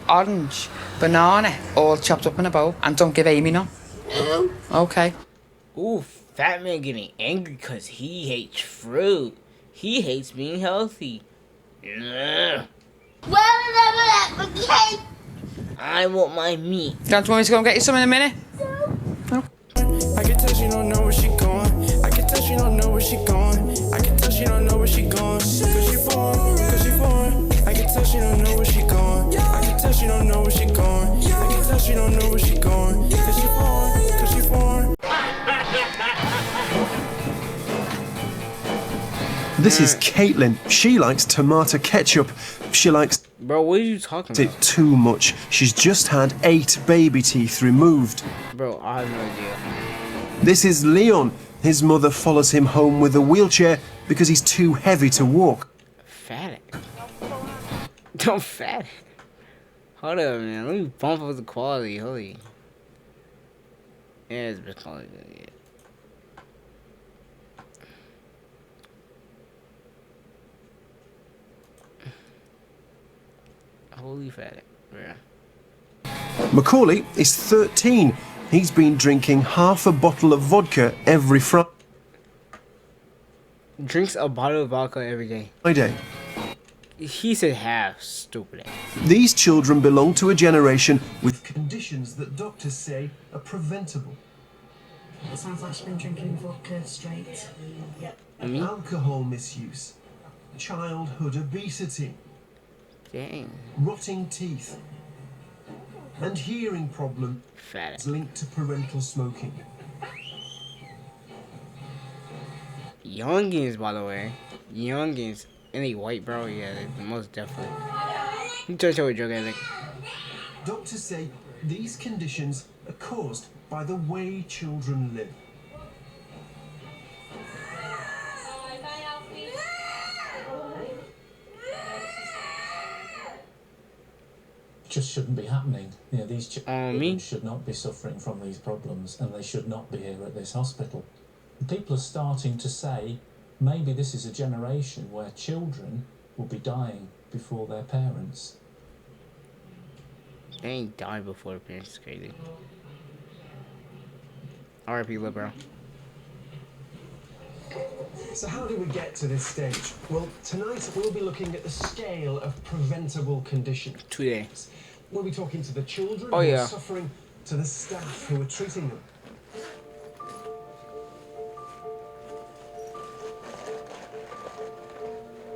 orange, banana, all chopped up in a bowl. And don't give Amy none. Okay. Ooh, fat man getting angry because he hates fruit. He hates being healthy. Ugh. I want my meat. Don't you want me to go and get you some in a minute? I can tell she don't know where she going. I can tell she don't know where she going. I can tell she don't know where she going. Cause she foreign. I can tell she don't know where she going. I can tell she don't know where she going. I can tell she don't know where she going. Cause she foreign. This is Caitlin. She likes tomato ketchup. She likes Bro, what are you talking it about? too much. She's just had 8 baby teeth removed. Bro, I have no idea. This is Leon. His mother follows him home with a wheelchair because he's too heavy to walk. Fat. Don't fat. Hold up, man. Let me bump up the quality. Holy. Yeah, it's been quality. Yeah. Holy fat. Yeah. Macaulay is 13. He's been drinking half a bottle of vodka every Drinks a bottle of vodka every day. Friday. He said half. Stupid. These children belong to a generation with conditions that doctors say are preventable. It sounds like she's been drinking vodka straight. Alcohol misuse, childhood obesity, Dang. rotting teeth, and hearing problems Fat. linked to parental smoking. Youngins, by the way. Youngins. Any white, bro? Yeah, most definitely. You touch over drug addict. Doctors say these conditions are caused by the way children live. Just shouldn't be happening. You know, these children me? should not be suffering from these problems, and they should not be here at this hospital. People are starting to say maybe this is a generation where children will be dying before their parents. They ain't died before their parents. It's crazy. R.I.P. Lil Bro. So how do we get to this stage? Well, tonight we'll be looking at the scale of preventable conditions. Today. We'll be talking to the children Oh, who yeah. are suffering, to the staff who are treating them.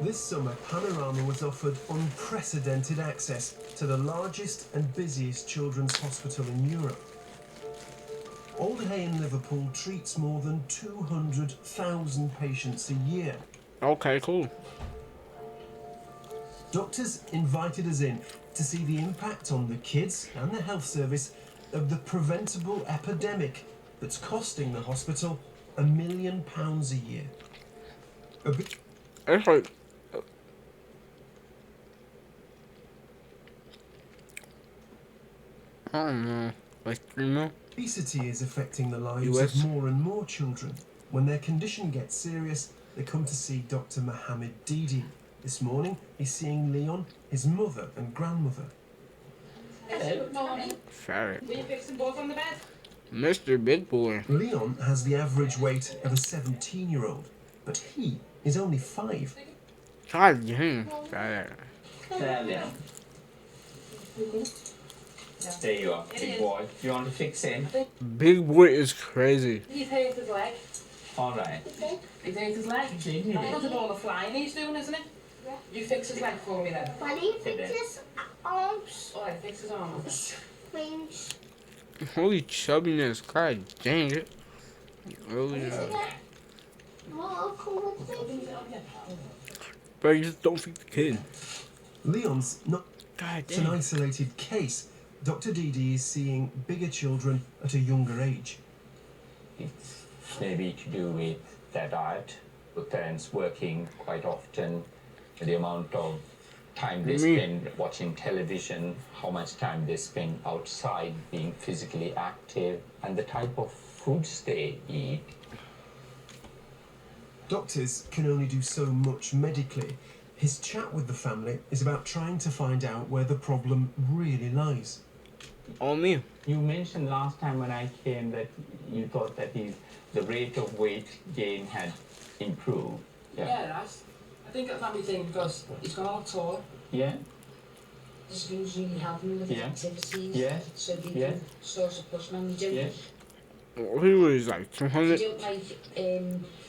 This summer, Panorama was offered unprecedented access to the largest and busiest children's hospital in Europe. Old Hay in Liverpool treats more than 200,000 patients a year. Okay, cool. Doctors invited us in to see the impact on the kids and the health service of the preventable epidemic that's costing the hospital £1 million a year. It's like... I don't know. Like 3 mil? Obesity is affecting the lives US. of more and more children. When their condition gets serious, they come to see Dr. Mohammed Didi. This morning, he's seeing Leon, his mother and grandmother. Fat. Will you fix them both on the bed? Mr. Big Boy. Leon has the average weight of a 17-year-old, but he is only 5. God damn. Fat. There, Leon. There you are, big boy. You want to fix him? Big Boy is crazy. He's hurt his leg. Alright. He's hurt his leg. That's a ball of flying he's doing, isn't it? Yeah. You fix his leg for me then. Why do you fix his arms? Alright, fix his arm. Wings. Holy chubbiness. God dang it. Oh, yeah. What colour thing? Bro, you just don't feed the kid. Leon's not God an damn. isolated case. Dr. Didi is seeing bigger children at a younger age. It's maybe to do with their diet, with parents working quite often, the amount of time they spend watching television, how much time they spend outside being physically active, and the type of foods they eat. Doctors can only do so much medically. His chat with the family is about trying to find out where the problem really lies. On me. You mentioned last time when I came that you thought that the rate of weight gain had improved. Yeah, it has. I think that's my thing because he's gone on tour. Yeah? This means really helping with his Yeah. activities. Yeah. So they Yeah. can store support man. You don't, Yeah. He was like you 200. don't like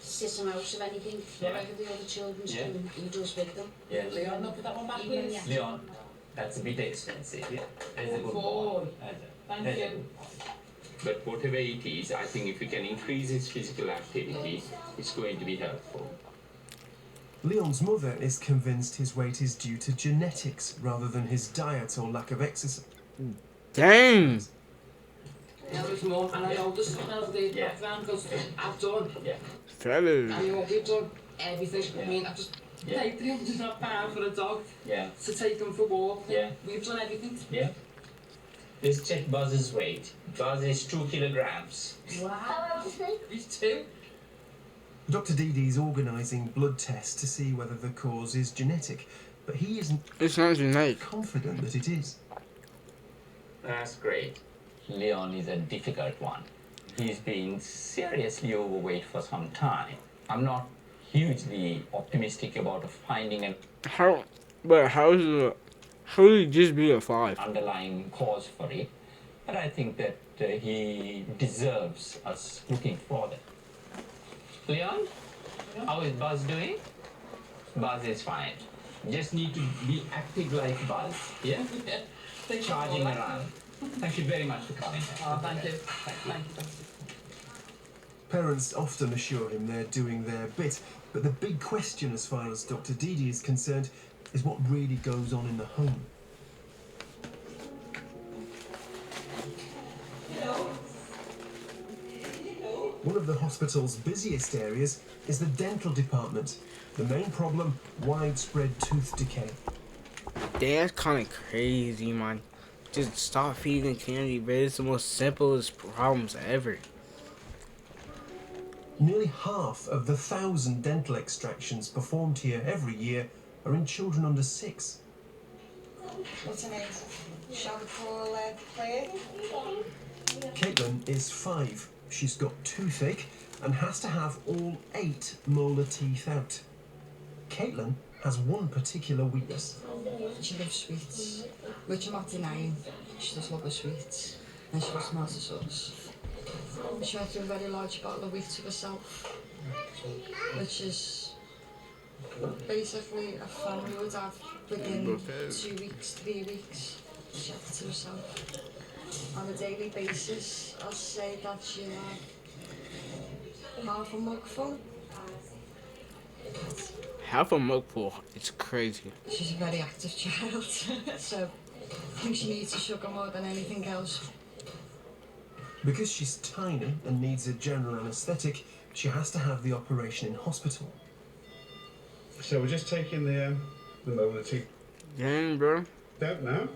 sit him out of anything like the other children's Yeah. do. You just with them. Yeah. Leon, not put that one back, Even please. yeah. Leon, that's a bit expensive. Yeah. That's a good Oh, boy. thank you. But whatever it is, I think if we can increase his physical activity, it's going to be helpful. Leon's mother is convinced his weight is due to genetics rather than his diet or lack of exercise. Dang. Now his mum, and I know this is now the Yeah. background because I've done, Yeah. Fellas. and you know, we've done everything. I mean, I've just Yeah. paid £300 for a dog Yeah. to take him for a walk. Yeah. We've done everything. Yeah. Let's check Buzz's weight. Buzz is 2 kilograms. Wow. He's 2. Dr. Didi is organising blood tests to see whether the cause is genetic, but he isn't It's not genetic. confident that it is. That's great. Leon is a difficult one. He's been seriously overweight for some time. I'm not hugely optimistic about finding an How? But how would it just be a 5? underlying cause for it, but I think that he deserves us looking for that. Leon, how is Buzz doing? Buzz is fine. Just need to be active like Buzz, yeah? Charging around. Thank you very much for coming. Oh, thank you. Thank you. Parents often assure him they're doing their bit, but the big question as far as Dr. Didi is concerned is what really goes on in the home. One of the hospital's busiest areas is the dental department. The main problem, widespread tooth decay. That's kind of crazy, man. Just stop feeding candy, but it's the most simplest problems ever. Nearly half of the 1,000 dental extractions performed here every year are in children under 6. What's her name? Shall we call Claire? Caitlin is 5. She's got toothache and has to have all 8 molar teeth out. Caitlin has one particular weakness. She loves sweets, which I'm not denying. She does love her sweets, and she loves melted sauce. She went through a very large bottle of wheat to herself, which is basically a family would have within 2 weeks, 3 weeks. She had it to herself. On a daily basis, I'll say that she had half a mugful. Half a mugful. It's crazy. She's a very active child, so I think she needs a sugar more than anything else. Because she's tiny and needs a general anaesthetic, she has to have the operation in hospital. So we're just taking the molar teeth Dang, bro. out now.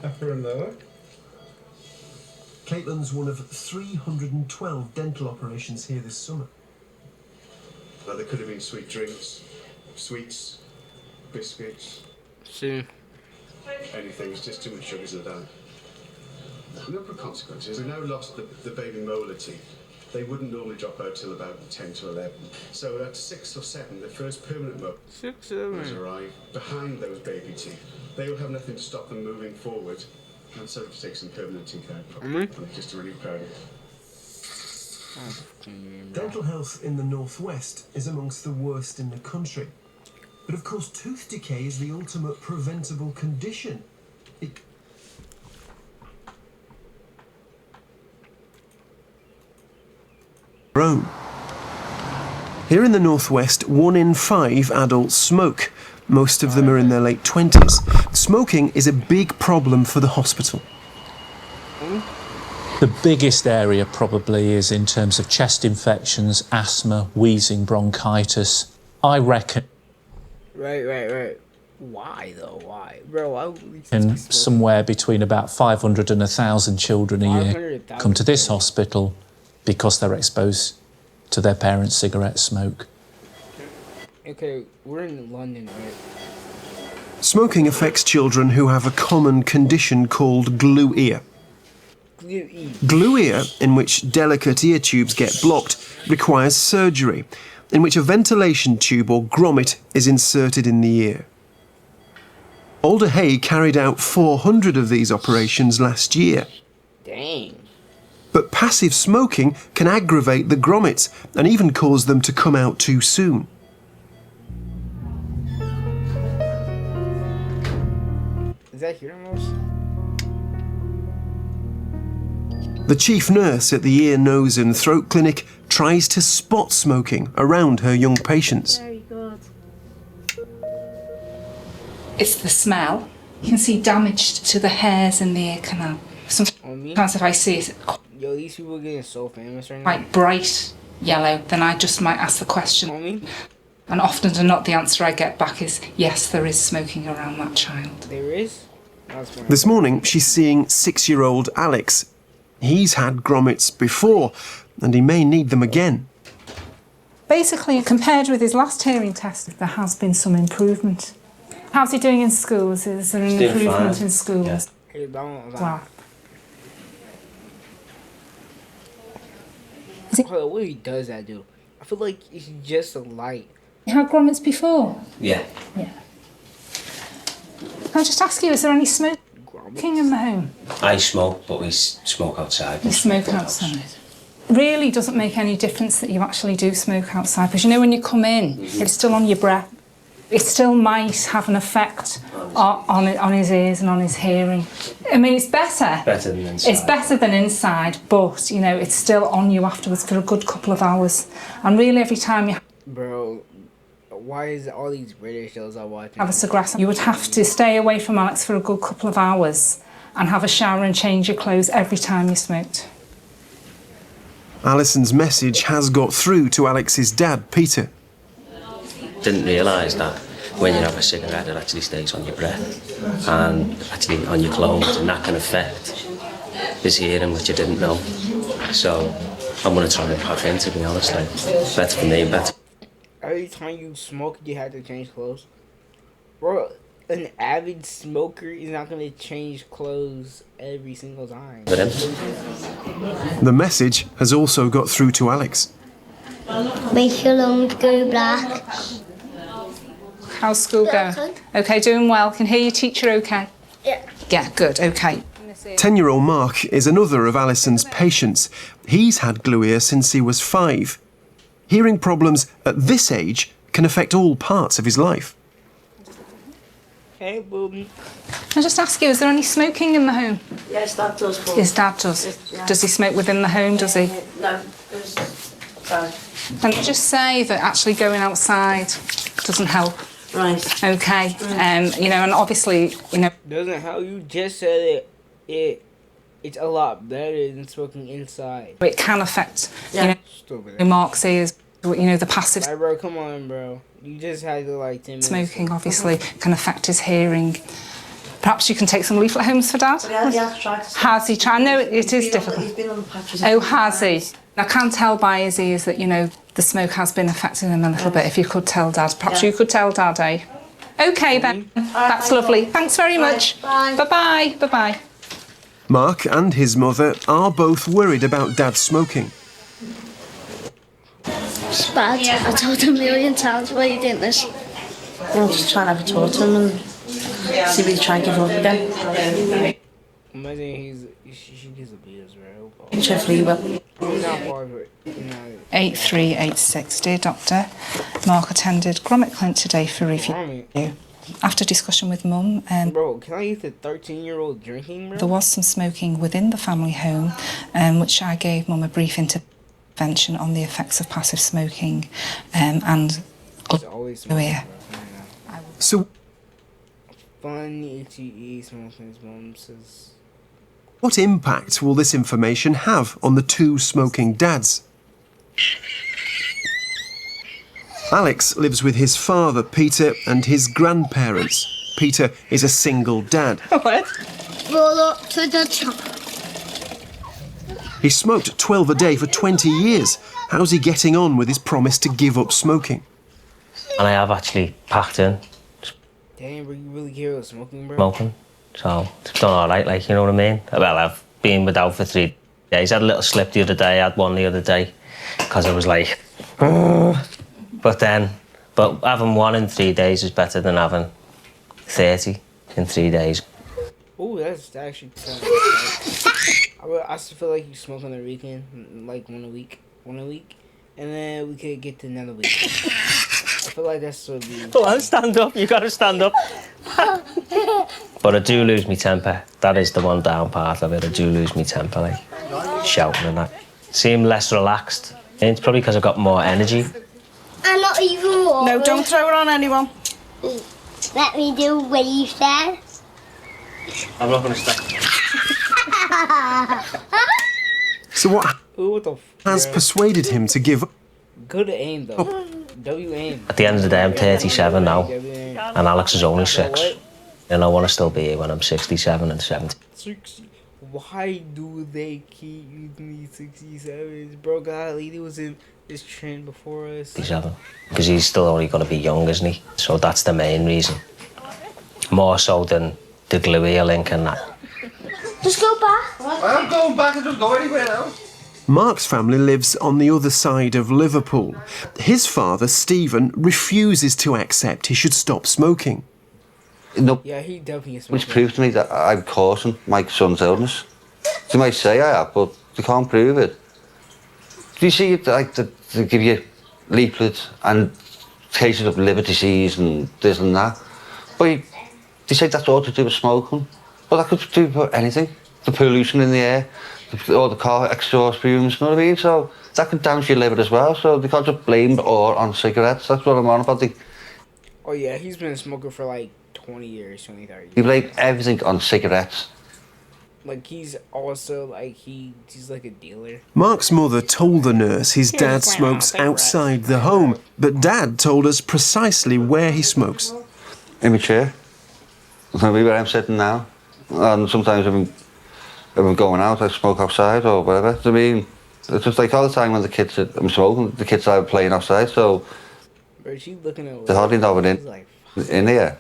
Upper and lower. Caitlin's one of 312 dental operations here this summer. Well, there could have been sweet drinks, sweets, biscuits, See, anything. It's just too much sugars in the diet. Number of consequences. We've now lost the baby molar teeth. They wouldn't normally drop out till about 10 to 11. So at 6 or 7, the first permanent molar 6, will 7. arrive behind those baby teeth. They will have nothing to stop them moving forward, and so to take some permanent teeth out. I'm just really proud of it. Dental health in the northwest is amongst the worst in the country. But of course, tooth decay is the ultimate preventable condition. Here in the northwest, 1 in 5 adults smoke. Most of them are in their late 20s. Smoking is a big problem for the hospital. The biggest area probably is in terms of chest infections, asthma, wheezing, bronchitis. I reckon Right. Why though? Why? Bro, why would we just be smoking? somewhere between about 500 and 1,000 children a year 500,000 come to this hospital because they're exposed to their parents' cigarette smoke. Okay, we're in London, right? Smoking affects children who have a common condition called glue ear. Glue ear, in which delicate ear tubes get blocked, requires surgery, in which a ventilation tube or grommet is inserted in the ear. Alder Hey carried out 400 of these operations last year. Dang. But passive smoking can aggravate the grommets and even cause them to come out too soon. Is that hearing loss? The chief nurse at the Ear, Nose and Throat Clinic tries to spot smoking around her young patients. Very good. It's the smell. You can see damage to the hairs in the ear canal. Sometimes if I see it Yo, these people are getting so famous right now. quite bright yellow, then I just might ask the question. And often than not, the answer I get back is, yes, there is smoking around that child. There is? This morning, she's seeing 6-year-old Alex. He's had grommets before, and he may need them again. Basically, compared with his last hearing test, there has been some improvement. How's he doing in schools? Is there an He's doing improvement fine. in schools? Wow. Hold on, what he does that do? I feel like it's just a light. You had grommets before? Yeah. Yeah. Can I just ask you, is there any smoking in the home? I smoke, but we smoke outside. You smoke outside. Really doesn't make any difference that you actually do smoke outside, because you know when you come in, it's still on your breath. It still might have an effect on his ears and on his hearing. I mean, it's better. Better than inside. It's better than inside, but, you know, it's still on you afterwards for a good couple of hours. And really every time you Bro, why is all these British shows I watch? have a cigarette, you would have to stay away from Alex for a good couple of hours and have a shower and change your clothes every time you smoked. Alison's message has got through to Alex's dad, Peter. Didn't realise that when you have a cigarette, it actually stays on your breath and actually on your clothes, and that can affect his hearing, which I didn't know. So I'm going to try and pack in, to be honest. Like, better for me, better. Every time you smoke, you have to change clothes. Bro, an avid smoker is not going to change clothes every single time. for him. The message has also got through to Alex. Make your lungs go black. How's school going? Okay, doing well. Can hear your teacher okay? Yeah. Yeah, good, okay. 10-year-old Mark is another of Alison's patients. He's had glue ear since he was 5. Hearing problems at this age can affect all parts of his life. Hey, booby. Can I just ask you, is there any smoking in the home? Yes, Dad does. But His dad does. Yeah. Does he smoke within the home, does he? No, it's fine. And just say that actually going outside doesn't help. Right. Okay. You know, and obviously, you know, Doesn't how you just said it's a lot better than smoking inside. it can affect, Yeah. you Stupid. know, Mark's ears, you know, the passive Alright, bro, come on, bro. You just had to like 10 minutes. smoking obviously can affect his hearing. Perhaps you can take some leaflet homes for Dad? Yeah, he has tried to. Has he tried? No, it is He's difficult. been on the patches. Oh, has he? I can tell by his ears that, you know, the smoke has been affecting him a little bit. If you could tell Dad. Perhaps Yeah. you could tell Dad, eh? OK, then. That's lovely. Thanks very much. Bye. Bye-bye. Bye-bye. Mark and his mother are both worried about Dad smoking. It's bad. I told him a million times why you didn't listen. I'm just trying to have a talk to him and see if he try and give up again. Imagine she gets abused, bro. Hopefully he will. I'm not part of it. You know, 8386. Dear Doctor, Mark attended Grommet Clinic today for review. Grommet? After discussion with Mum, bro, can I use the 13-year-old drinking, bro? there was some smoking within the family home, which I gave Mum a brief intervention on the effects of passive smoking and glue ear. So, Fun ETE smoking, his mom says. what impact will this information have on the two smoking dads? Alex lives with his father, Peter, and his grandparents. Peter is a single dad. What? Roll up to the top. He smoked 12 a day for 20 years. How's he getting on with his promise to give up smoking? And I have actually packed in Damn, bro, you really care about smoking, bro? smoking. So it's done all right, like, you know what I mean? Well, I've been without for 3 days. I had a little slip the other day. I had one the other day because I was like, but having one in 3 days is better than having 30 in 3 days. Ooh, that's actually I still feel like you smoke on the weekend, like one a week, and then we could get to another week. I feel like that's what we. Go on, stand up. You gotta stand up. But I do lose my temper. That is the one down part of it. I do lose my temper, like shouting and that. Seem less relaxed. And it's probably because I've got more energy. I'm not even water. No, don't throw it on anyone. Let me do what you said. I'm not gonna stop. So what the has persuaded him to give up? Good aim, though. W aim. At the end of the day, I'm 37 now, and Alex is only 6. And I want to still be here when I'm 67 and 70. 60. Why do they keep using these 67s? Bro, golly, he was in this trend before us. 67. Because he's still only going to be young, isn't he? So that's the main reason. More so than the glue ear link and that. Just go back. I'm going back and just go anywhere now. Mark's family lives on the other side of Liverpool. His father, Stephen, refuses to accept he should stop smoking. No, yeah, he definitely is. Which proves to me that I'm causing my son's illness. They might say I have, but they can't prove it. Do you see it like they give you leaflets and cases of liver disease and this and that? But they say that's all to do with smoking. But that could do with anything. The pollution in the air, all the car exhaust fumes, you know what I mean? So that could damage your liver as well. So they can't just blame it all on cigarettes. That's what I'm on about. Oh yeah, he's been a smoker for like 20 years, 30 years. You blame everything on cigarettes. Like he's also like he's like a dealer. Mark's mother told the nurse his dad smokes outside the home, but Dad told us precisely where he smokes. In my chair. Maybe where I'm sitting now. And sometimes if I'm going out, I smoke outside or whatever. I mean, it's just like all the time when I'm smoking, the kids are playing outside, so Bro, she looking at they hardly know it in here.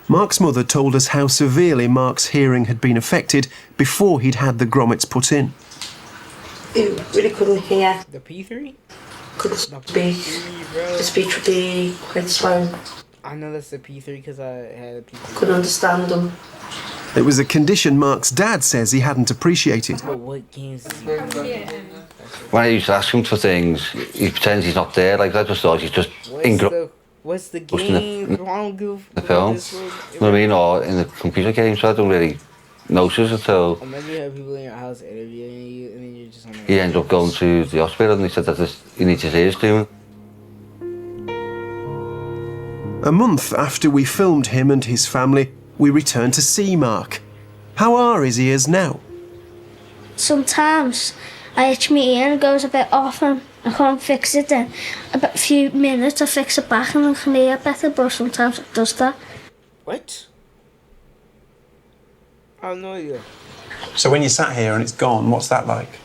Mark's mother told us how severely Mark's hearing had been affected before he'd had the grommets put in. He really couldn't hear. The P3? Couldn't speak. The speech would be quite slow. I know that's the P3 because I had a P3. Couldn't understand them. It was a condition Mark's dad says he hadn't appreciated. But what games does he play? When I used to ask him for things, he pretends he's not there. Like I just thought he's just What's the game? the film. You know what I mean? Or in the computer game, so I don't really notice until Imagine you have people in your house interviewing you and then you're just on the he ends up going to the hospital and he said that he needs his ears doing. A month after we filmed him and his family, we returned to see Mark. How are his ears now? Sometimes I itch my ear and it goes a bit off and I can't fix it then. About a few minutes I fix it back and I can hear better, but sometimes it does that. What? I have no idea. So when you sat here and it's gone, what's that like?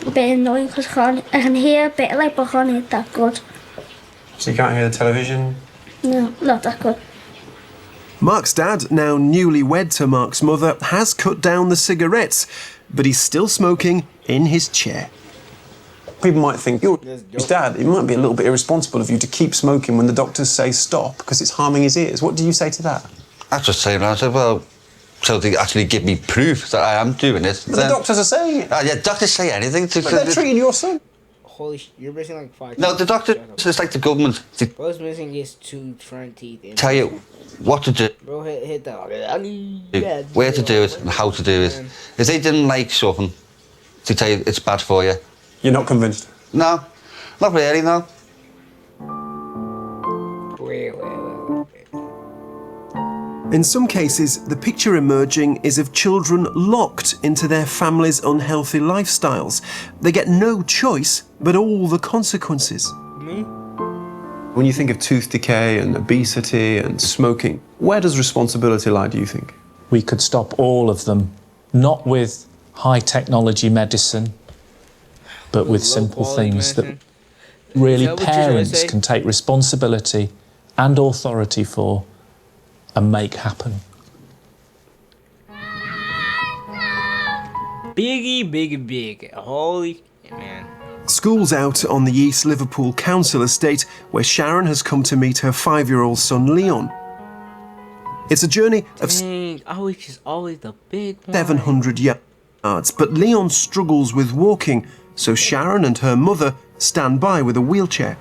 A bit annoying because I can hear a bit like, but I can't hear that good. So you can't hear the television? No, not that good. Mark's dad, now newlywed to Mark's mother, has cut down the cigarettes, but he's still smoking in his chair. People might think, you're his dad, it might be a little bit irresponsible of you to keep smoking when the doctors say stop because it's harming his ears. What do you say to that? I just say, I said, well, so they actually give me proof that I am doing it. But the doctors are saying it. Yeah, doctors say anything. But they're treating your son. Holy shit, you're missing like 5 teeth. No, the doctor, it's like the government. They Bro's missing his 2 front teeth. tell you what to do, Bro, hit the... where to do it and how to do it. If they didn't like something, they tell you it's bad for you. You're not convinced? No, not really, no. In some cases, the picture emerging is of children locked into their families' unhealthy lifestyles. They get no choice, but all the consequences. Me? When you think of tooth decay and obesity and smoking, where does responsibility lie, do you think? We could stop all of them, not with high technology medicine, but with simple things that really that what you're trying to parents say? can take responsibility and authority for and make happen. Big. Holy man. School's out on the East Liverpool council estate where Sharon has come to meet her 5-year-old son Leon. It's a journey of She's always the big one. 700 yards, but Leon struggles with walking, so Sharon and her mother stand by with a wheelchair.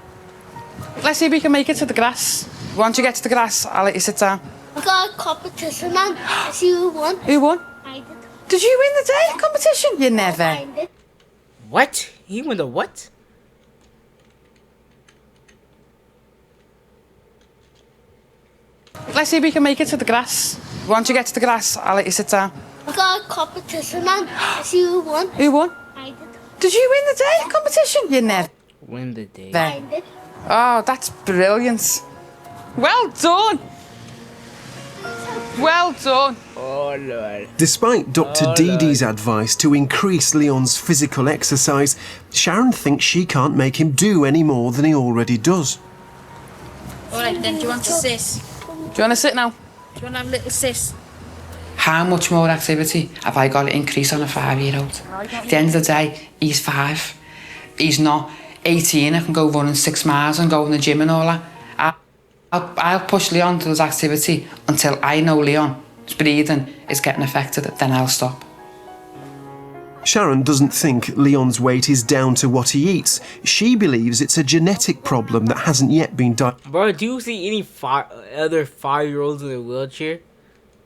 Let's see if we can make it to the grass. Once you get to the grass, I'll let you sit down. I got a competition on. I see who won. Who won? I did. Did you win the day competition? You never. I did. What? He won the what? Let's see if we can make it to the grass. Once you get to the grass, I'll let you sit down. I got a competition on. I see who won. Who won? I did. Did you win the day competition? You never. Win the day. I did. Oh, that's brilliant. Well done. Well done. Oh, Lord. Despite Dr. Dee Dee's advice to increase Leon's physical exercise, Sharon thinks she can't make him do any more than he already does. All right, then, do you want to sit? Do you want to sit now? Do you want to have a little sit? How much more activity have I got to increase on a 5-year-old? At the end of the day, he's 5. He's not 18 and can go running 6 miles and go in the gym and all that. I'll push Leon to his activity until I know Leon's breathing is getting affected, then I'll stop. Sharon doesn't think Leon's weight is down to what he eats. She believes it's a genetic problem that hasn't yet been Bro, do you see any other 5-year-olds in a wheelchair?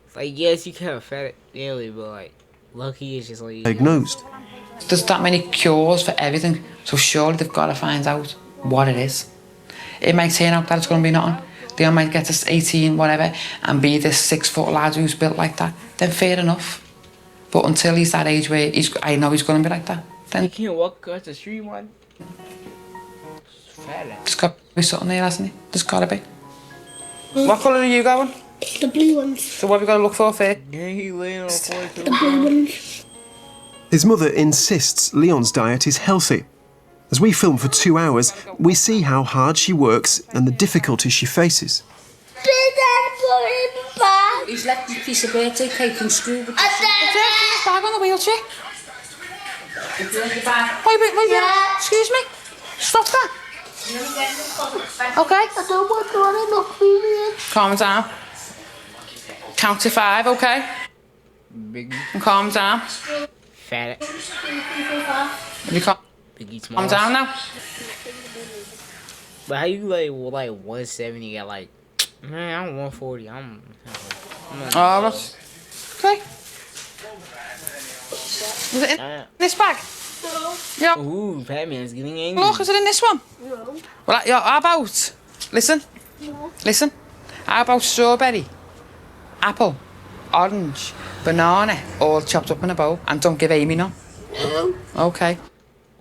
It's like, yes, you can have fat daily, but like, lucky is just like diagnosed. There's that many cures for everything, so surely they've got to find out what it is. It might turn out that it's going to be nothing. Leon might get to 18, whatever, and be this 6-foot lad who's built like that. Then fair enough. But until he's that age where I know he's going to be like that, then he can't walk across the street, man. There's got to be something there, hasn't he? There's got to be. What colour are you going? The blue ones. So what have we got to look for first? Yeah, he laying on The blue ones. His mother insists Leon's diet is healthy. As we film for 2 hours, we see how hard she works and the difficulties she faces. He's left his piece of birthday cake in school. With His bag on the wheelchair. Wait, excuse me. Stop that. Okay. I don't want to look for Calm down. Count to 5, okay? Big. And calm down. Fat. You calm down now. But how you like 170 got like, man, I'm 140. I'm Oh, that's okay. Is it in this bag? Yeah. Ooh, Batman's getting angry. Look, is it in this one? No. Well, yeah, how about, listen, how about strawberry, apple, orange, banana, all chopped up in a bowl, and don't give Amy none. Okay.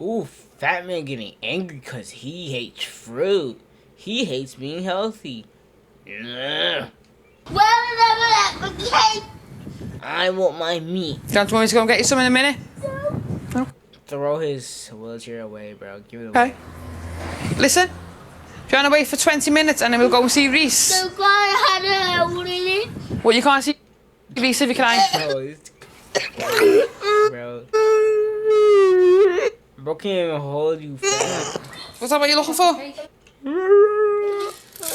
Ooh, Fat Man getting angry because he hates fruit. He hates being healthy. Ugh. I want my meat. Don't you want me to go and get you some in a minute? No. Throw his wheelchair away, bro. Give it away. Okay. Listen, if you want to wait for 20 minutes and then we'll go and see Reese. Well, you can't see Reese if you can. Bro. Bro can't even hold you, fat. What's that what you're looking for?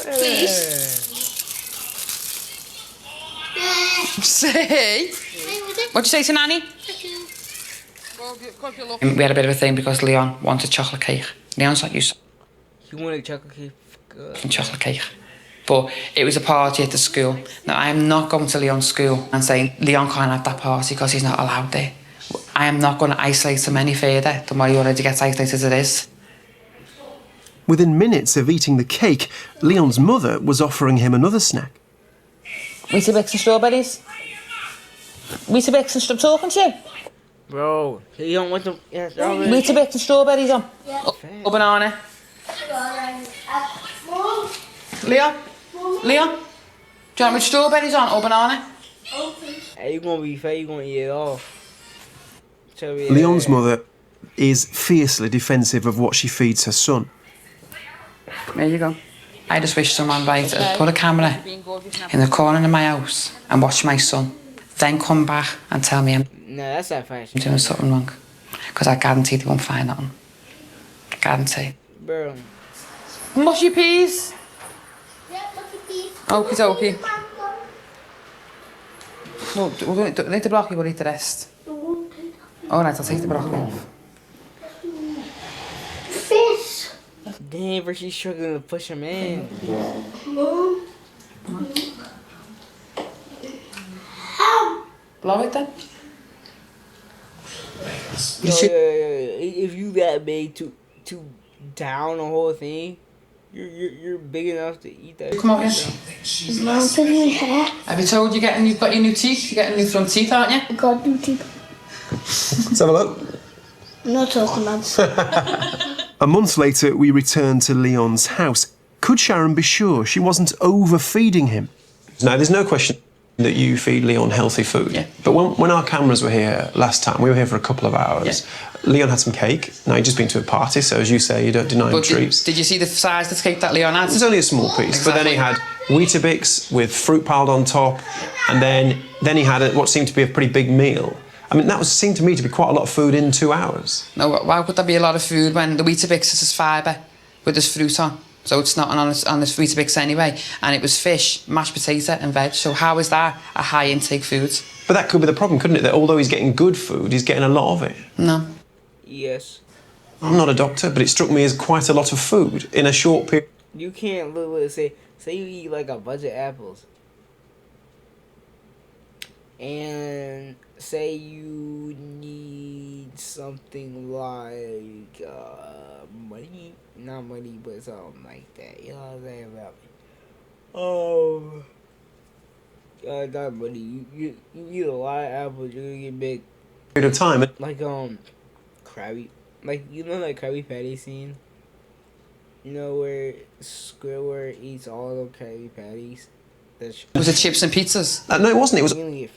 Please. Say? What'd you say to Nanny? We had a bit of a thing because Leon wanted chocolate cake. Leon's not used He wanted chocolate cake. to chocolate cake. But it was a party at the school. Now, I am not going to Leon's school and saying Leon can't have that party because he's not allowed there. I am not going to isolate him any further than what he already gets isolated as it is. Within minutes of eating the cake, Leon's mother was offering him another snack. Weetabix and strawberries? Weetabix and strawberries? Talking to you? Bro, he don't want them. Yeah, strawberries. Weetabix and strawberries on? Yeah. Or banana? Leon? Leon? Do you want me strawberries on or banana? Hey, you gonna be fat, you gonna eat it off. Leon's mother is fiercely defensive of what she feeds her son. There you go. I just wish someone would put a camera in the corner of my house and watch my son, then come back and tell me I'm that's not fashion. doing something wrong. Because I guarantee they won't find nothing. Guarantee. Bro. Mushy peas. Okie dokie. Well, we'll do the broccoli, we'll eat the rest. Alright, I'll take the broccoli off. Fish. Damn, bro, she's struggling to push him in. Mom. Blow it then. If you that big to down the whole thing, you're big enough to eat that. Come on, It's long in my hair. Have you told you've got your new teeth? You're getting new front teeth, aren't you? I got new teeth. Let's have a look. I'm not talking, lads. A month later, we returned to Leon's house. Could Sharon be sure she wasn't overfeeding him? No, there's no question that you feed Leon healthy food. Yeah. But when our cameras were here last time, we were here for a couple of hours. Yeah. Leon had some cake. Now, he'd just been to a party, so as you say, you don't deny him treats. Did you see the size of the cake that Leon had? It was only a small piece, exactly. But then he had Weetabix with fruit piled on top, and then he had what seemed to be a pretty big meal. I mean, that seemed to me to be quite a lot of food in 2 hours. No, why would there be a lot of food when the Weetabix is fibre with this fruit on? So it's not on this Weetabix anyway. And it was fish, mashed potato and veg. So how is that a high intake food? But that could be the problem, couldn't it? That although he's getting good food, he's getting a lot of it. No. Yes. I'm not a doctor, but it struck me as quite a lot of food in a short period. You can't literally say you eat like a bunch of apples. And say you need something like money, not money, but something like that. You know what I'm saying about me? Not money. You eat a lot of apples, you're gonna get big. Period of time. Like Krabby, like you know that Krabby Patty scene. You know where Squidward eats all the Krabby Patties. Was it chips and pizzas? No, it wasn't. It was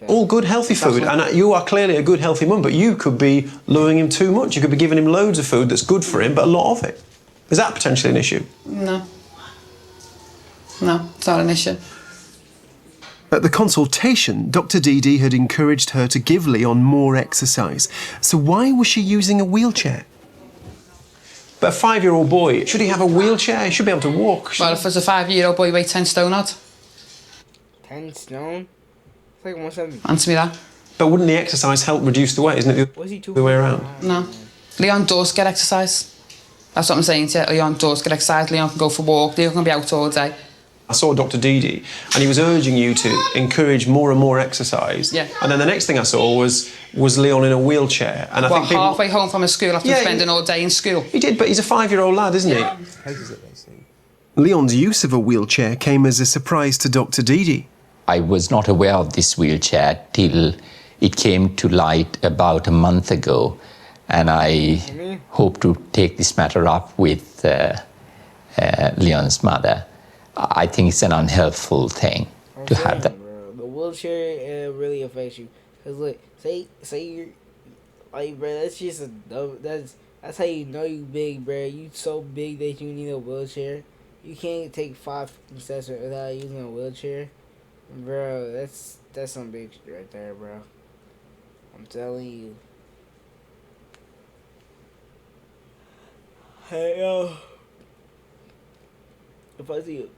all good, healthy food. And you are clearly a good, healthy mum, but you could be luring him too much. You could be giving him loads of food that's good for him, but a lot of it. Is that potentially an issue? No. No, it's not an issue. At the consultation, Dr. Didi had encouraged her to give Leon more exercise. So why was she using a wheelchair? But a 5-year-old boy, should he have a wheelchair? He should be able to walk. Well, if it's a 5-year-old boy, weigh 10 stone odd. 10 stone? It's like 170. Answer me that. But wouldn't the exercise help reduce the weight? Isn't it the way around? No. Leon does get exercise. That's what I'm saying to you. Leon does get exercise. Leon can go for a walk. Leon can be out all day. I saw Dr. Didi, and he was urging you to encourage more and more exercise. Yeah. And then the next thing I saw was Leon in a wheelchair. And I think people... halfway home from his school after spending all day in school? He did, but he's a 5-year-old lad, isn't he? Leon's use of a wheelchair came as a surprise to Dr. Didi. I was not aware of this wheelchair till it came to light about a month ago, and I hope to take this matter up with Leon's mother. I think it's an unhelpful thing to have that. Bro, the wheelchair really affects you. Cause look, say you're like, bro, that's just a that's how you know you big, bro. You so big that you need a wheelchair. You can't take 5 steps without using a wheelchair. Bro, that's some big shit right there, bro. I'm telling you. Hey, yo. If I see you.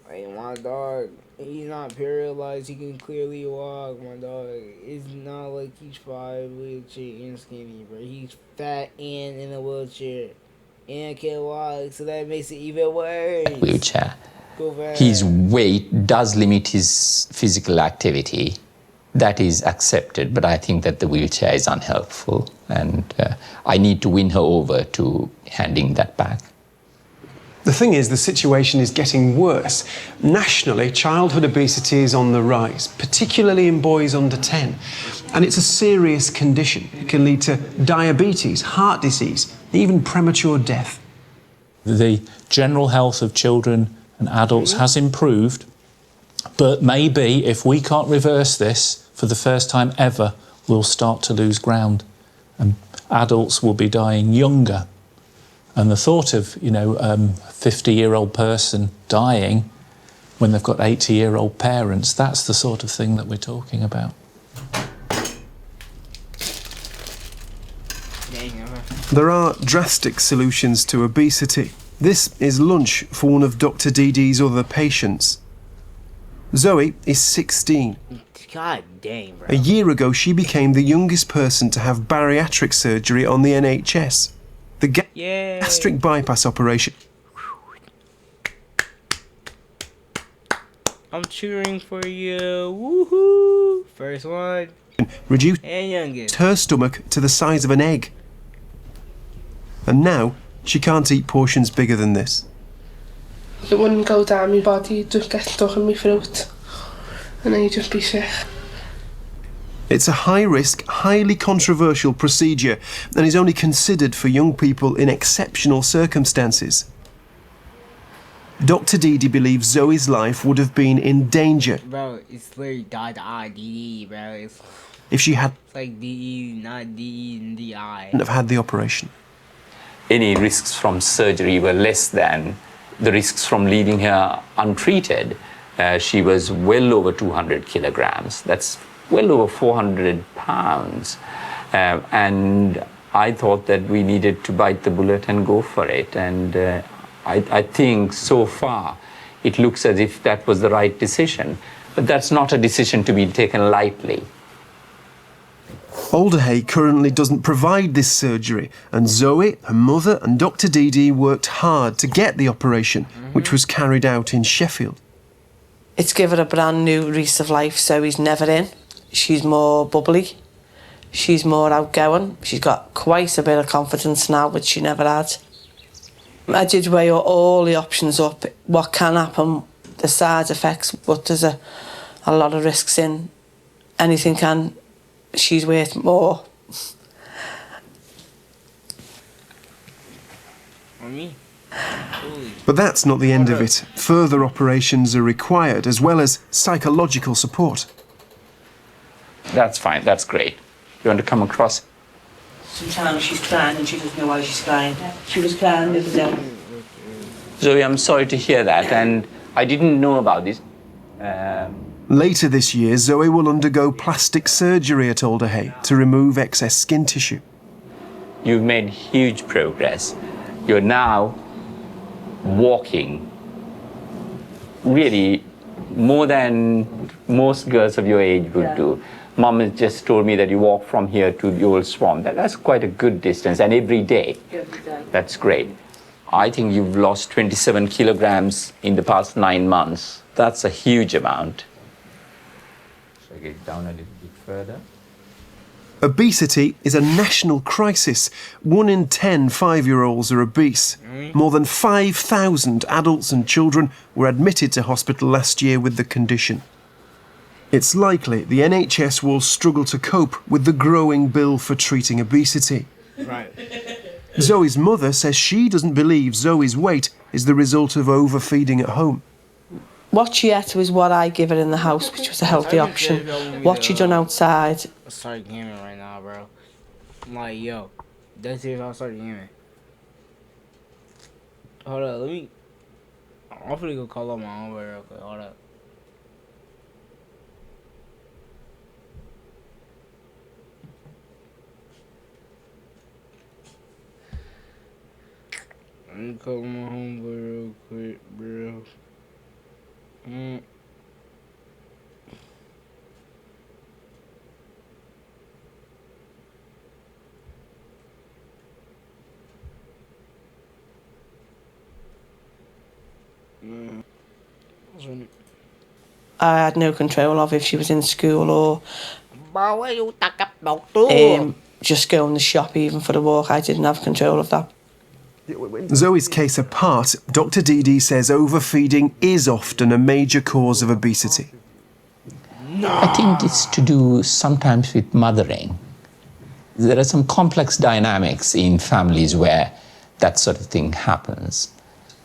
Hey, my dog, he's not paralyzed. He can clearly walk, my dog. It's not like he's 5, wheelchair, and skinny, bro. He's fat and in a wheelchair. And can't walk, so that makes it even worse. Wheelchair. His weight does limit his physical activity. That is accepted, but I think that the wheelchair is unhelpful, and I need to win her over to handing that back. The thing is, the situation is getting worse. Nationally, childhood obesity is on the rise, particularly in boys under 10. And it's a serious condition. It can lead to diabetes, heart disease, even premature death. The general health of children and adults has improved, but maybe if we can't reverse this for the first time ever, we'll start to lose ground, and adults will be dying younger And the thought of, you know, a 50-year-old person dying when they've got 80-year-old parents, that's the sort of thing that we're talking about. There are drastic solutions to obesity. This is lunch for one of Dr. Didi's other patients. Zoe is 16. God dang, bro. A year ago, she became the youngest person to have bariatric surgery on the NHS. The gastric bypass operation. I'm cheering for you. Woohoo! First one. Reduced And youngest. her stomach to the size of an egg. And now, she can't eat portions bigger than this. It wouldn't go down my body, it'd just get stuck in my throat. And then you'd just be sick. It's a high-risk, highly controversial procedure and is only considered for young people in exceptional circumstances. Dr. Didi believes Zoe's life would have been in danger Bro, it's literally DI, bro. It's if she hadn't like DE, not DE and DI. have had the operation. Any risks from surgery were less than the risks from leaving her untreated. She was well over 200 kilograms. That's well over 400 pounds. And I thought that we needed to bite the bullet and go for it. And I think so far it looks as if that was the right decision. But that's not a decision to be taken lightly. Alderhay currently doesn't provide this surgery, and Zoe, her mother and Dr. Didi worked hard to get the operation, which was carried out in Sheffield. It's given a brand new lease of life. Zoe's never in. She's more bubbly. She's more outgoing. She's got quite a bit of confidence now, which she never had. I did weigh all the options up, what can happen, the side effects, but there's a lot of risks in. Anything can. She's worth more. But that's not the end of it. Further operations are required, as well as psychological support. That's fine, that's great. You want to come across? Sometimes she's crying and she doesn't know why she's crying. She was crying the other day. Zoe, I'm sorry to hear that, and I didn't know about this. Later this year, Zoe will undergo plastic surgery at Alderhay to remove excess skin tissue. You've made huge progress. You're now walking really more than most girls of your age would do. Mom has just told me that you walk from here to the old swamp. That's quite a good distance, and every day. That's great. I think you've lost 27 kilograms in the past 9 months. That's a huge amount. Should I get it down a little bit further? Obesity is a national crisis. 1 in 10 5-year-olds are obese. More than 5,000 adults and children were admitted to hospital last year with the condition. It's likely the NHS will struggle to cope with the growing bill for treating obesity. Right. Zoe's mother says she doesn't believe Zoe's weight is the result of overfeeding at home. What she ate was what I give her in the house, which was a healthy option. What she done outside. I started gaming right now, bro. I'm like, yo, that's it. I started gaming. Hold up, let me. I'm finna go call up my own real quick. Hold up. Let me call my homeboy real quick, bro. I had no control of if she was in school or just go in the shop even for the walk. I didn't have control of that. Zoe's case apart, Dr. Didi says overfeeding is often a major cause of obesity. I think it's to do sometimes with mothering. There are some complex dynamics in families where that sort of thing happens.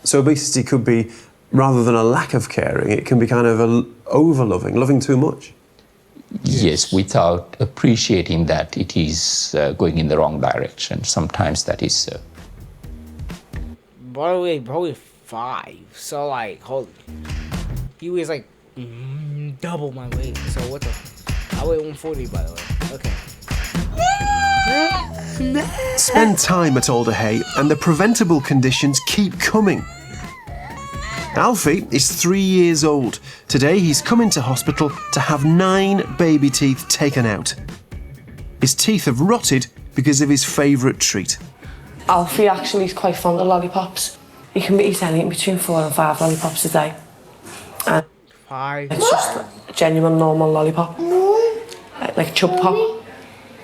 So obesity could be, rather than a lack of caring, it can be kind of over-loving, loving too much. Yes, without appreciating that it is going in the wrong direction. Sometimes that is so. by the way, bro is 5. So like, holy, he was like double my weight. So what the? I weigh 140 by the way. Okay. Spend time at Alder Hey and the preventable conditions keep coming. Alfie is 3 years old. Today he's come into hospital to have 9 baby teeth taken out. His teeth have rotted because of his favourite treat. Alfie actually is quite fond of lollipops. He can eat anything between 4 and 5 lollipops a day. And 5. it's just a genuine normal lollipop. Like chub pop,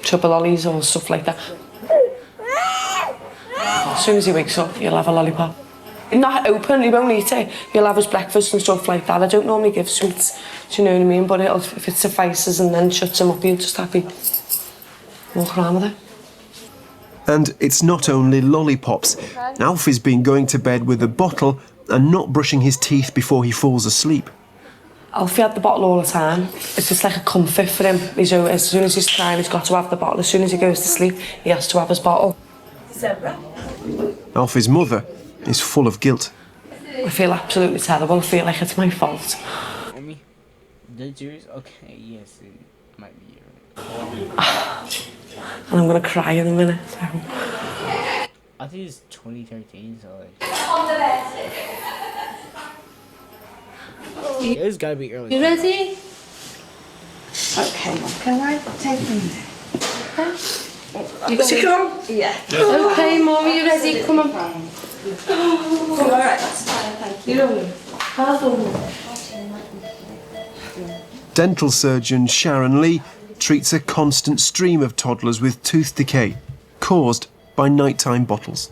chubba lollies or stuff like that. As soon as he wakes up, he'll have a lollipop. Not open, he won't eat it. He'll have his breakfast and stuff like that. I don't normally give sweets, do you know what I mean? But if it suffices and then shuts him up, he'll just happy walk around with it. And it's not only lollipops. Alfie's been going to bed with a bottle and not brushing his teeth before he falls asleep. Alfie had the bottle all the time. It's just like a comfort for him. As soon as he's crying, he's got to have the bottle. As soon as he goes to sleep, he has to have his bottle. Alfie's mother is full of guilt. I feel absolutely terrible. I feel like it's my fault. Mommy, did yours? Okay, yes, it might be your. And I'm gonna cry in a minute. So. I think it's 2013, so like. It's gotta be early. You ready? Okay, Mum, can I take them there? Is he come? Yeah. Okay, Mum, are you ready? Come on. Oh, all right, that's fine, thank you. Dental surgeon Sharon Lee treats a constant stream of toddlers with tooth decay caused by nighttime bottles.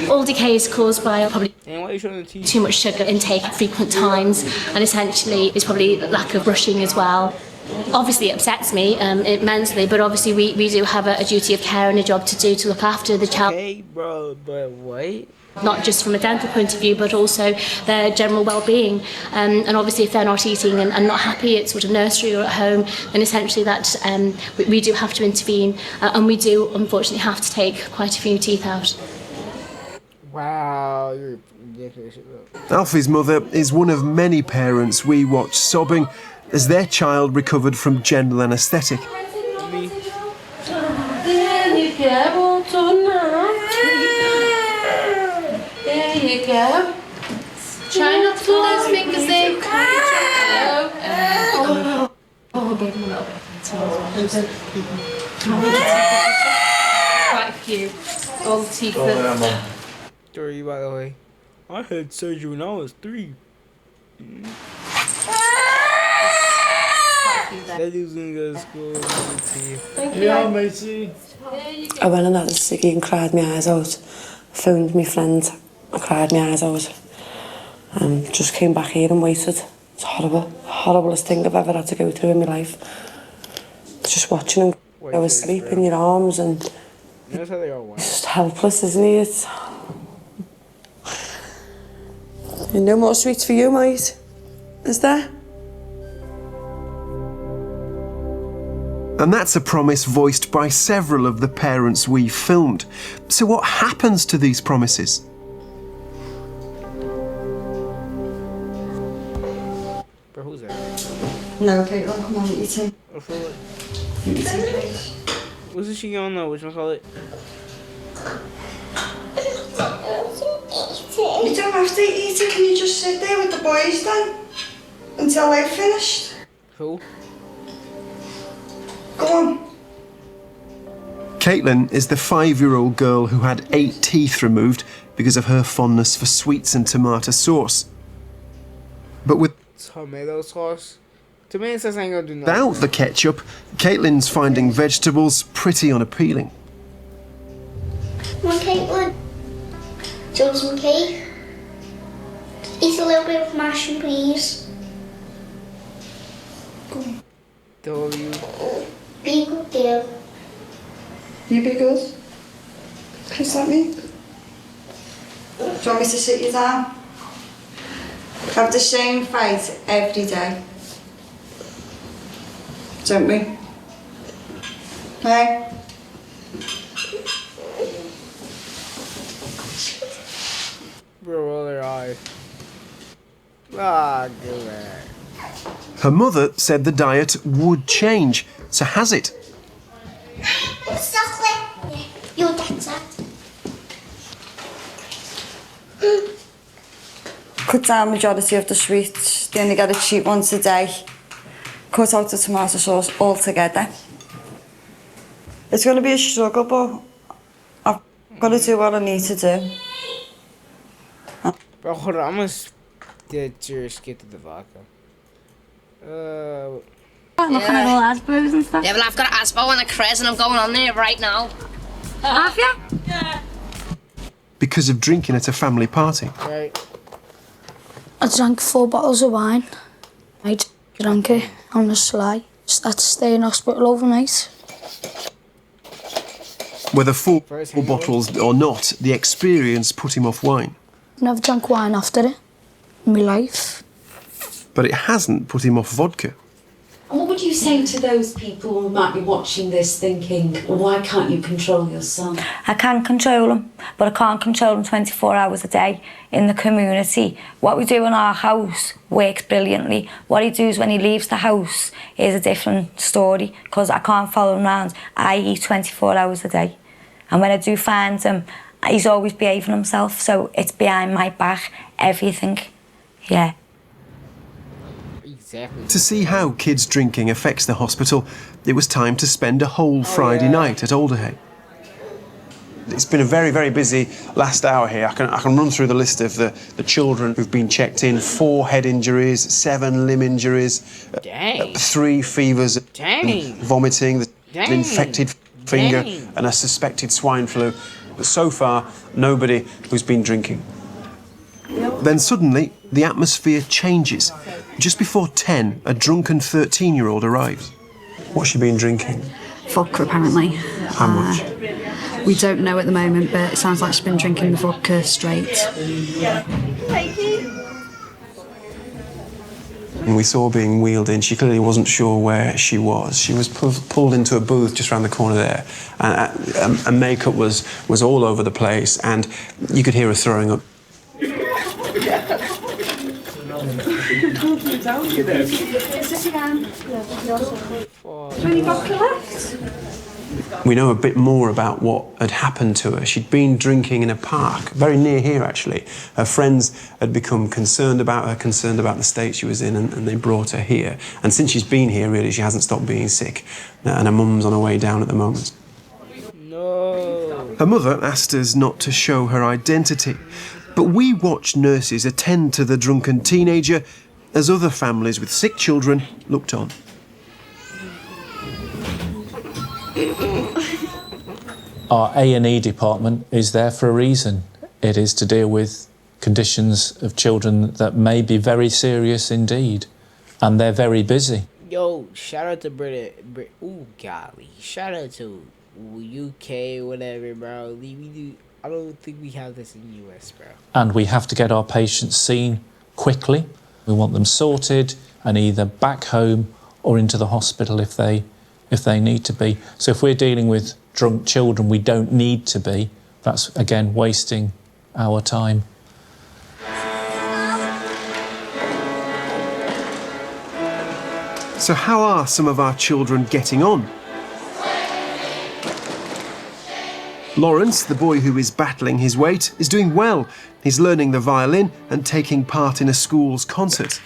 All decay is caused by probably And why are you showing the teeth? too much sugar intake at frequent times, and essentially it's probably lack of brushing as well. Obviously it upsets me mentally, but obviously we do have a duty of care and a job to do to look after the child. Hey, bro, but what? Not just from a dental point of view, but also their general well-being. And obviously if they're not eating and not happy at sort of nursery or at home, then essentially that we do have to intervene, and we do unfortunately have to take quite a few teeth out. Wow, you're ridiculous. Alfie's mother is one of many parents we watch sobbing as their child recovered from general anaesthetic. There you go, all done now. There you go. Try not to pull those fingers in. Oh, give him a little bit. Quite a few. All the teeth. Story, by the way. I had surgery when I was 3. That dude's gonna go to school with teeth. Yeah, matey. I went and had a ciggy and cried my eyes out. Phoned my friend, I cried my eyes out. And just came back here and waited. It's horrible. Horriblest thing I've ever had to go through in my life. Just watching him go asleep in your arms and That's how they all went. just helpless, isn't he? It's... No more sweets for you, mate. Is there? And that's a promise voiced by several of the parents we filmed. So what happens to these promises? Bro, who's that? No, okay, well, come on, eat tea. I feel like. Eat tea, please. What's she on though? Whatchamacallit? You don't have to eat it, can you just sit there with the boys then? Until they've finished? Who? Go on. Caitlin is the 5-year-old girl who had 8 teeth removed because of her fondness for sweets and tomato sauce. But Tomato sauce? Tomato sauce ain't gonna do nothing. without the ketchup, Caitlin's finding vegetables pretty unappealing. Come on, Caitlin. Do you want some cake? Eat a little bit of mushroom, please. W. Be good, dear. You be good? Is that me? Do you want me to sit you down? Have the same fight every day. Don't we? Hey? Ah, good man. Her mother said the diet would change, so has it? Your dad's that. Cut down majority of the sweets. They only get a treat once a day. Cut out the tomato sauce altogether. It's going to be a struggle, but I've got to do what I need to do. Bro, hold on. I'm going to skip to the vodka. I'm looking at all Asbos and stuff. Yeah, well, I've got an Asbo and a Cres and I'm going on there right now. Have you? Yeah. Because of drinking at a family party. Right. I drank 4 bottles of wine. I drank it on the sly. Just had to stay in hospital overnight. Whether 4 bottles or not, the experience put him off wine. Never drank wine after it in my life. But it hasn't put him off vodka. And what would you say to those people who might be watching this thinking, why can't you control your son? I can control him, but I can't control him 24 hours a day in the community. What we do in our house works brilliantly. What he does when he leaves the house is a different story, because I can't follow him around. I eat 24 hours a day. And when I do find him, he's always behaving himself, so it's behind my back, everything. Yeah. Exactly. To see how kids drinking affects the hospital, it was time to spend a whole Friday night at Alderhay. It's been a very, very busy last hour here. I can run through the list of the children who've been checked in. 4 head injuries, 7 limb injuries, 3 fevers, vomiting, an infected finger and a suspected swine flu. But so far, nobody who's been drinking. Then suddenly, the atmosphere changes. Just before 10, a drunken 13-year-old arrives. What's she been drinking? Vodka, apparently. How much? We don't know at the moment, but it sounds like she's been drinking the vodka straight. And we saw her being wheeled in. She clearly wasn't sure where she was. She was pulled into a booth just around the corner there, and makeup was all over the place, and you could hear her throwing up. We know a bit more about what had happened to her. She'd been drinking in a park, very near here actually. Her friends had become concerned about her, concerned about the state she was in, and they brought her here. And since she's been here, really, she hasn't stopped being sick. And her mum's on her way down at the moment. No. Her mother asked us not to show her identity, but we watched nurses attend to the drunken teenager as other families with sick children looked on. Our A&E department is there for a reason. It is to deal with conditions of children that may be very serious indeed, and they're very busy. Yo, shout out to Britain. Ooh, golly. Shout out to UK, whatever, bro. I don't think we have this in the US, bro. And we have to get our patients seen quickly. We want them sorted and either back home or into the hospital if they need to be. So if we're dealing with drunk children we don't need to be, that's again wasting our time. So how are some of our children getting on? Lawrence, the boy who is battling his weight, is doing well. He's learning the violin and taking part in a school's concert.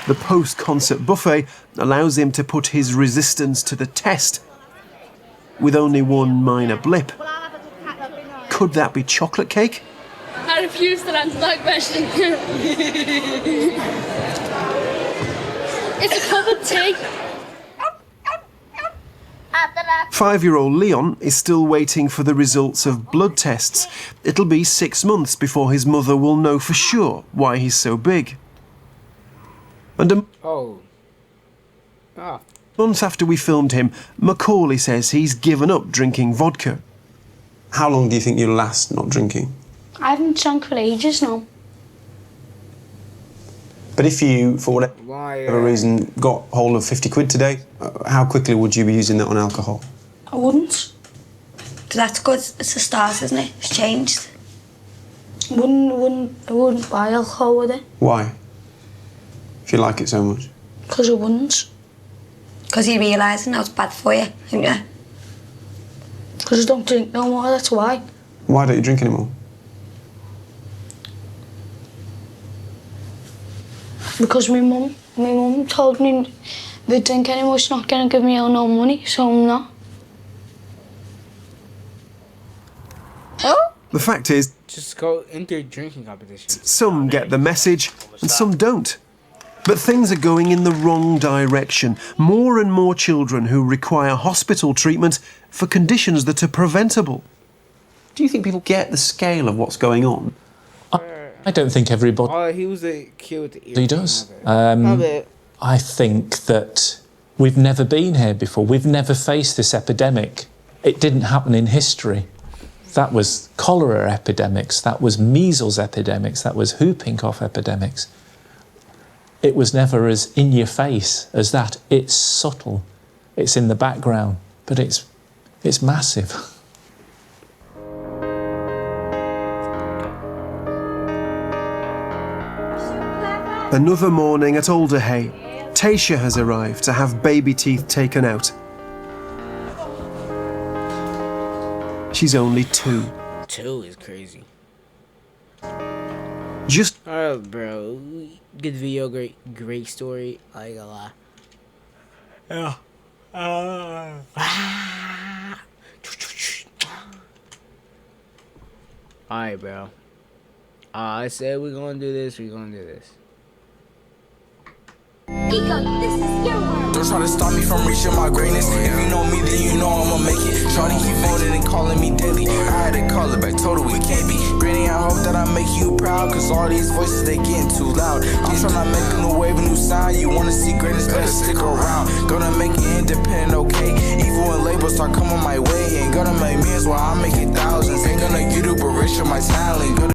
The post-concert buffet allows him to put his resistance to the test, with only one minor blip. Could that be chocolate cake? I refuse to answer that question. It's a cup of tea. 5-year-old Leon is still waiting for the results of blood tests. It'll be 6 months before his mother will know for sure why he's so big. And a month after we filmed him, Macaulay says he's given up drinking vodka. How long do you think you'll last not drinking? I haven't drunk for ages now. But if you, for whatever reason, got hold of 50 quid today, how quickly would you be using that on alcohol? I wouldn't. That's good. It's a start, isn't it? It's changed. wouldn't buy alcohol with it. Why? If you like it so much. Because I wouldn't. Because you're realising how it's bad for you, aren't you? Because I don't drink no more, that's why. Why don't you drink anymore? Because my mum told me if I drink anymore, she's not going to give me out no money, so I'm not. The fact is, Just go enter drinking competitions. some get the message and some don't. But things are going in the wrong direction. More and more children who require hospital treatment for conditions that are preventable. Do you think people get the scale of what's going on? I don't think everybody Oh, he was a kid with the ear. does. My bad. I think that we've never been here before. We've never faced this epidemic. It didn't happen in history. That was cholera epidemics, that was measles epidemics, that was whooping cough epidemics. It was never as in your face as that. It's subtle, it's in the background, but it's massive. Another morning at Alderhay, Tasha has arrived to have baby teeth taken out. She's only 2. 2 is crazy. Just Oh, bro. Good video, great story. I ain't gonna lie. Alright, bro. I said we're gonna do this, we're gonna do this. Don't try to stop me from reaching my greatness. If you know me, then you know I'ma make it. Shawty keep phoning and calling me daily. I had to call it back, told her we can't be. Granny, I hope that I make you proud, cause all these voices, they getting too loud. I'm tryna make a new wave, a new sound. You wanna see greatness, better stick around. Gonna make it independent, okay? Even when labels start coming my way, ain't gonna make millions while I make it thousands. Ain't gonna get Uber rich on my talent. Gonna